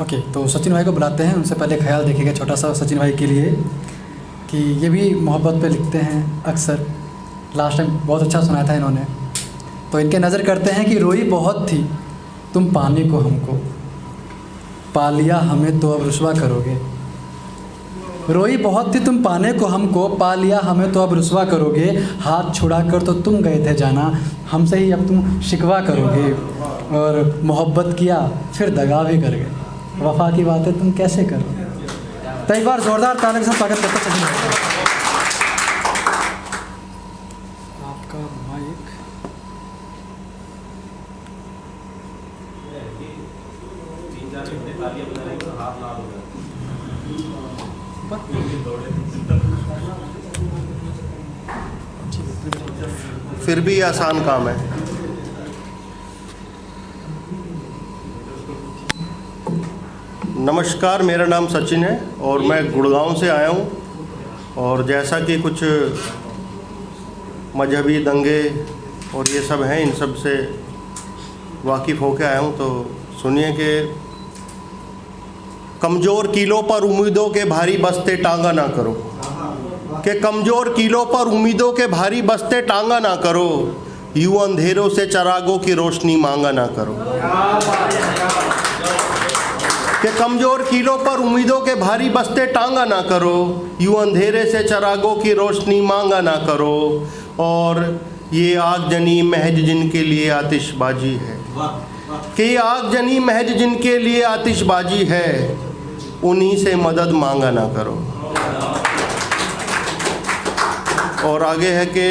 Okay, तो सचिन भाई को बुलाते हैं। उनसे पहले ख्याल देखिएगा छोटा सा सचिन भाई के लिए कि ये भी मोहब्बत पे लिखते हैं अक्सर। लास्ट टाइम बहुत अच्छा सुनाया था इन्होंने। तो इनके नज़र करते हैं कि रोई बहुत थी तुम पाने को हमको, पा लिया हमें तो अब रुसवा करोगे। रोई बहुत थी तुम पाने को हमको, पा लिया हमें तो अब रुसवा करोगे। हाथ छुड़ा कर तो तुम गए थे जाना, हमसे ही अब तुम शिकवा करोगे। और मोहब्बत किया फिर दगा भी कर गए, वफा की बातें तुम कैसे करोगे। तो एक बार ज़ोरदार ताली के साथ स्वागत करते सचिन भाई। आपका माइक फिर भी आसान काम है। नमस्कार, मेरा नाम सचिन है और मैं गुड़गांव से आया हूँ। और जैसा कि कुछ मजहबी दंगे और ये सब हैं, इन सब से वाकिफ़ होकर आया हूँ। तो सुनिए कि कमज़ोर कीलों पर उम्मीदों के भारी बस्ते टांगा ना करो, कि कमज़ोर कीलों पर उम्मीदों के भारी बस्ते टांगा ना करो, यूं अंधेरों से चरागों की रोशनी मांगा ना करो। कि कमज़ोर कीलों पर उम्मीदों के भारी बस्ते टांगा ना करो, यूं अंधेरे से चरागों की रोशनी मांगा ना करो। और ये आगजनी महज जिनके लिए आतिशबाजी है, कि ये आगजनी महज जिनके लिए आतिशबाजी है, उन्हीं से मदद मांगा ना करो। और आगे है कि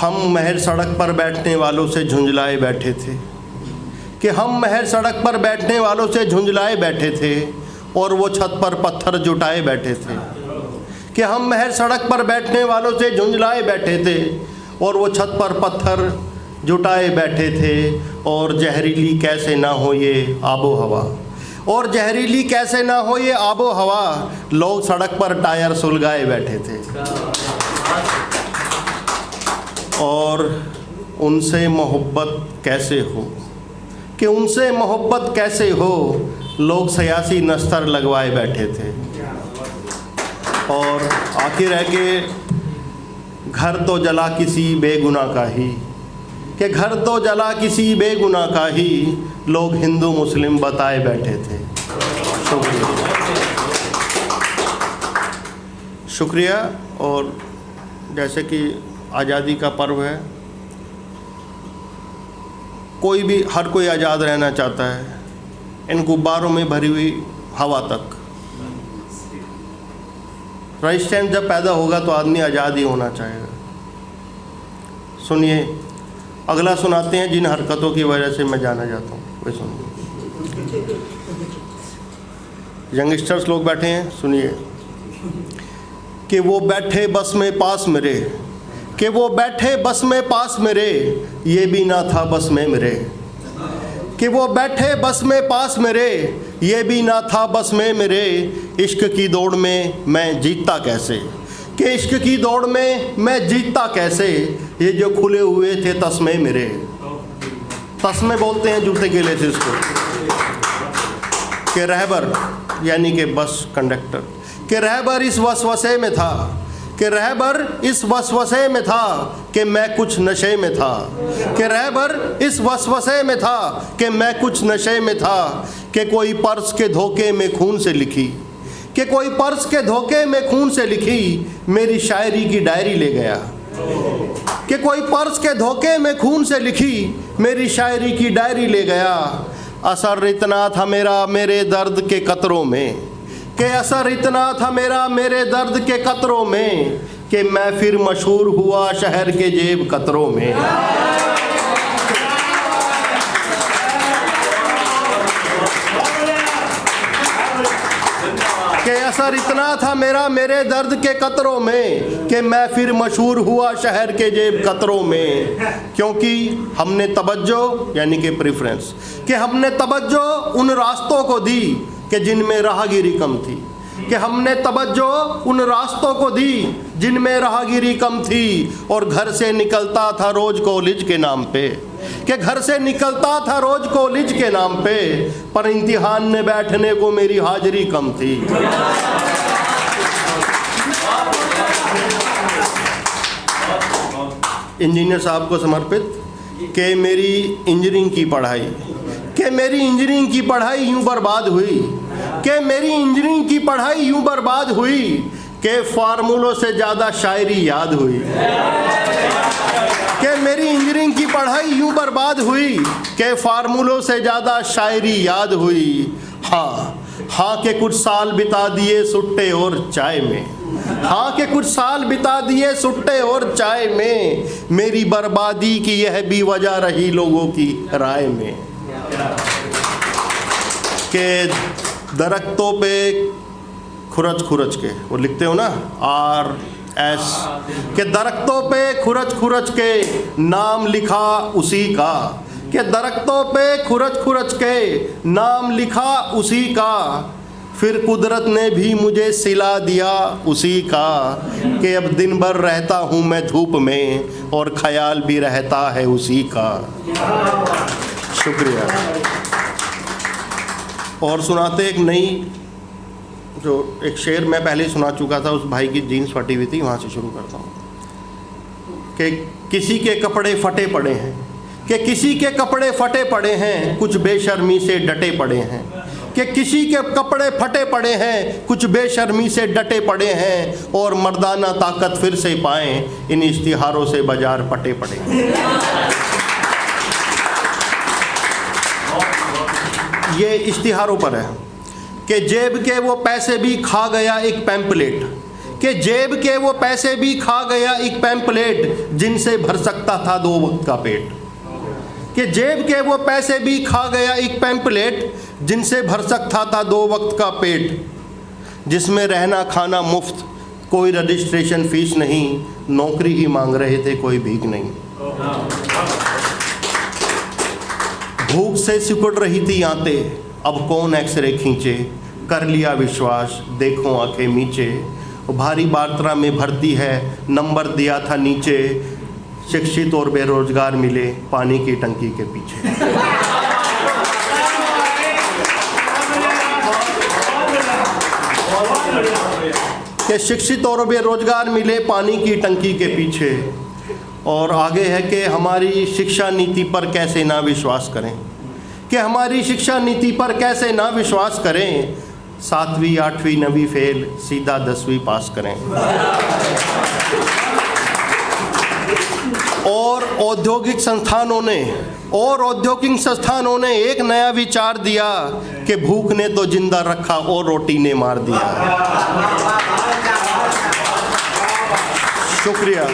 हम महज सड़क पर बैठने वालों से झुंझलाए बैठे थे, कि हम महज सड़क पर बैठने वालों से झुंझलाए बैठे थे और वो छत पर पत्थर जुटाए बैठे थे। कि हम महज सड़क पर बैठने वालों से झुंझलाए बैठे थे और वो छत पर पत्थर जुटाए बैठे थे। और जहरीली कैसे ना हो ये आबो हवा, और जहरीली कैसे ना हो ये आबो हवा, लोग सड़क पर टायर सुलगाए बैठे थे। और उनसे मोहब्बत कैसे हो, कि उनसे मोहब्बत कैसे हो, लोग सियासी नस्तर लगवाए बैठे थे। और आखिर है कि घर तो जला किसी बेगुनाह का ही, कि घर तो जला किसी बेगुनाह का ही, लोग हिंदू मुस्लिम बताए बैठे थे। शुक्रिया। और जैसे कि आज़ादी का पर्व है, कोई भी, हर कोई आज़ाद रहना चाहता है, इन गुब्बारों में भरी हुई हवा तक। रेजिस्टेंस जब पैदा होगा तो आदमी आज़ाद ही होना चाहेगा। सुनिए, अगला सुनाते हैं जिन हरकतों की वजह से मैं जाना जाता हूँ, वे सुनिए। यंगस्टर्स लोग बैठे हैं, सुनिए। कि वो बैठे बस में पास मेरे, कि वो बैठे बस में पास मेरे, ये भी ना था बस में मेरे। कि वो बैठे बस में पास मेरे, ये भी ना था बस में मेरे। इश्क की दौड़ में मैं जीतता कैसे, कि इश्क की दौड़ में मैं जीतता कैसे, ये जो खुले हुए थे तस्मे मेरे। तस्मे बोलते हैं जूते के लेसेस को। कि रहबर यानी कि बस कंडक्टर, कि रहबर इस वसवसे में था, कि रहबर इस वसवसे में था कि मैं कुछ नशे में था। कि रहबर इस वसवसे में था कि मैं कुछ नशे में था। कि कोई पर्स के धोखे में खून से लिखी, कि कोई पर्स के धोखे में खून से लिखी मेरी शायरी की डायरी ले गया। कि कोई पर्स के धोखे में खून से लिखी मेरी शायरी की डायरी ले गया। असर इतना था मेरा मेरे दर्द के कतरों में, कि असर इतना था मेरा मेरे दर्द के कतरों में, कि मैं फिर मशहूर हुआ शहर के जेब कतरों में। कि असर इतना था मेरा मेरे दर्द के कतरों में, कि मैं फिर मशहूर हुआ शहर के जेब कतरों में। क्योंकि हमने तवज्जो यानी कि प्रेफरेंस, कि हमने तवज्जो उन रास्तों को दी कि जिनमें राहगीरी कम थी, कि हमने तवज्जो उन रास्तों को दी जिनमें राहगीरी कम थी, और घर से निकलता था रोज़ कॉलेज के नाम पे। कि घर से निकलता था रोज कॉलेज के नाम पे, पर इम्तिहान में बैठने को मेरी हाजिरी कम थी। इंजीनियर साहब को समर्पित कि मेरी इंजीनियरिंग की पढ़ाई यूं बर्बाद हुई, कि मेरी इंजीनियरिंग की पढ़ाई यूं बर्बाद हुई कि फार्मूलों से ज़्यादा शायरी याद हुई, कि मेरी इंजीनियरिंग की पढ़ाई यूं बर्बाद हुई कि फार्मूलों से ज़्यादा शायरी याद हुई। हाँ के कुछ साल बिता दिए सुट्टे और चाय में, हाँ के कुछ साल बिता दिए सुट्टे और चाय में, मेरी बर्बादी की यह भी वजह रही लोगों की राय में। के दरख्तों पे खुरच के, वो लिखते हो ना RS, के दरख्तों पे खुरच के नाम लिखा उसी का, के दरख्तों पे खुरच के नाम लिखा उसी का, फिर कुदरत ने भी मुझे सिला दिया उसी का, कि अब दिन भर रहता हूँ मैं धूप में और ख्याल भी रहता है उसी का। शुक्रिया। और सुनाते एक नई, जो एक शेर मैं पहले ही सुना चुका था, उस भाई की जीन्स फटी हुई थी, वहाँ से शुरू करता हूँ। कि किसी के कपड़े फटे पड़े हैं, कि किसी के कपड़े फटे पड़े हैं, कुछ बेशर्मी से डटे पड़े हैं, कि किसी के कपड़े फटे पड़े हैं, कुछ बेशर्मी से डटे पड़े हैं, और मर्दाना ताकत फिर से पाएं, इन इश्तिहारों से बाजार पटे पड़े हैं। ये इश्तिहारों पर है कि जेब के वो पैसे भी खा गया एक पैम्पलेट, कि जेब के वो पैसे भी खा गया एक पैम्पलेट, जिनसे भर सकता था 2 वक्त का पेट, कि जेब के वो पैसे भी खा गया एक पैम्पलेट, जिनसे भर सकता था 2 वक्त का पेट, जिसमें रहना खाना मुफ्त, कोई रजिस्ट्रेशन फीस नहीं, नौकरी ही मांग रहे थे कोई भीख नहीं। भूख से सिकुड़ रही थी आंतें, अब कौन एक्सरे खींचे, कर लिया विश्वास देखो आंखें नीचे, भारी मात्रा में भर्ती है नंबर दिया था नीचे, शिक्षित और बेरोजगार मिले पानी की टंकी के पीछे। कि शिक्षित और बेरोजगार मिले पानी की टंकी के पीछे। और आगे है कि हमारी शिक्षा नीति पर कैसे ना विश्वास करें, कि हमारी शिक्षा नीति पर कैसे ना विश्वास करें, 7वीं 8वीं 9वीं फेल सीधा 10वीं पास करें। और औद्योगिक संस्थानों ने एक नया विचार दिया कि भूख ने तो जिंदा रखा और रोटी ने मार दिया। शुक्रिया।